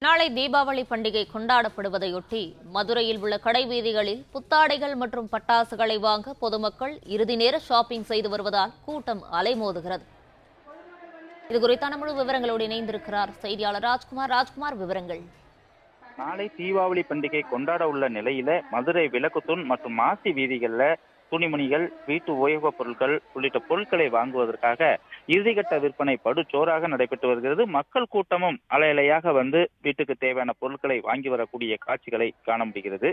நாளை தீபாவளி பண்டிகை கொண்டாடப்படுவதையொட்டி மதுரையில் உள்ள கடைவீதிகளில் புத்தாடைகள் மற்றும் பட்டாசுகளை வாங்க பொதுமக்கள் இறுதி நேர ஷாப்பிங் செய்து வருவதால் கூட்டம் அலைமோதுகிறது. இதுகுறித்தான முழு விவரங்களோடு இணைந்திருக்கிறார் செய்தியாளர் ராஜ்குமார். விவரங்கள். நாளை தீபாவளி பண்டிகை கொண்டாட உள்ள நிலையில மதுரை விளக்குத்தூண் மற்றும் மாசி வீதிகள்ல துணிமணிகள், வீட்டு உபயோகப் பொருட்கள் உள்ளிட்ட பொருட்களை வாங்குவதற்காக இறுதிக்கட்ட விற்பனை படுஜோராக நடைபெற்று வருகிறது. மக்கள் கூட்டமும் அலையலையாக வந்து வீட்டுக்கு தேவையான பொருட்களை வாங்கி வரக்கூடிய காட்சிகளை காண முடிகிறது.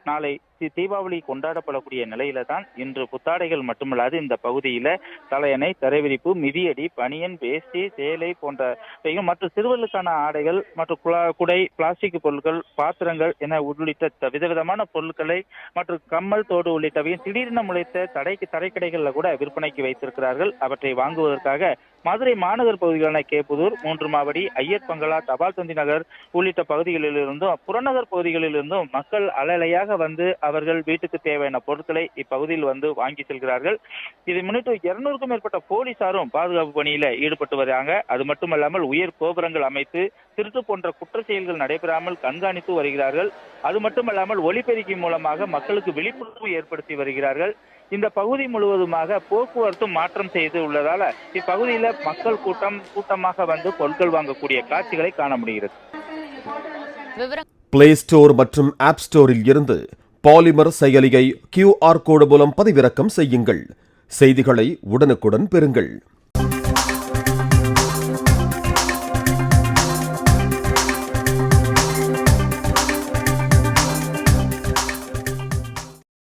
நாளை தீபாவளி கொண்டாடப்படக்கூடிய நிலையில தான் இன்று புத்தாடைகள் மட்டுமல்லாது இந்த பகுதியில தலையணை, தரைவிரிப்பு, மிதியடி, பனியன், வேஷ்டி, சேலை போன்றவையும் மற்றும் சிறுவர்களுக்கான ஆடைகள் மற்றும் குடை, பிளாஸ்டிக் பொருட்கள், பாத்திரங்கள் என உள்ளிட்ட விதவிதமான பொருட்களை மற்றும் கம்மல், தோடு உள்ளிட்டவையும் திடீரென முளைத்த தரைக்கடைகள்ல கூட விற்பனைக்கு வைத்திருக்கிறார்கள். அவற்றை வாங்குவதற்காக மதுரை மாநகர் பகுதிகளான கேப்புதூர், மூன்று மாவடி, ஐயர் பங்களா, தபால் தந்தி நகர் உள்ளிட்ட பகுதிகளிலிருந்தும் புறநகர் பகுதிகளிலிருந்தும் மக்கள் அலையலையாக வந்து அவர்கள் வீட்டுக்கு தேவையான பொருட்களை இப்பகுதியில் வந்து வாங்கி செல்கிறார்கள். இதை முன்னிட்டு 200க்கும் மேற்பட்ட போலீசாரும் பாதுகாப்பு பணியில ஈடுபட்டு வராங்க. அது மட்டுமல்லாமல் உயர் கோபுரங்கள் அமைத்து திருட்டு போன்ற குற்ற செயல்கள் நடைபெறாமல் கண்காணித்து வருகிறார்கள். அது மட்டுமல்லாமல் ஒலிபெருக்கி மூலமாக மக்களுக்கு விழிப்புணர்வு ஏற்படுத்தி வருகிறார்கள். இந்த பகுதி முழுவதுமாக போக்குவரத்தும் மாற்றம் செய்து உள்ளதால இப்பகுதியில மக்கள் கூட்டமாக வந்து பொருட்கள் வாங்கக்கூடிய காட்சிகளை காண முடிகிறது. பிளே ஸ்டோர் மற்றும் ஆப் ஸ்டோரில் இருந்து பாலிமர் செயலியை QR கோடு மூலம் பதிவிறக்கம் செய்யுங்கள். செய்திகளை உடனுக்குடன் பெறுங்கள்.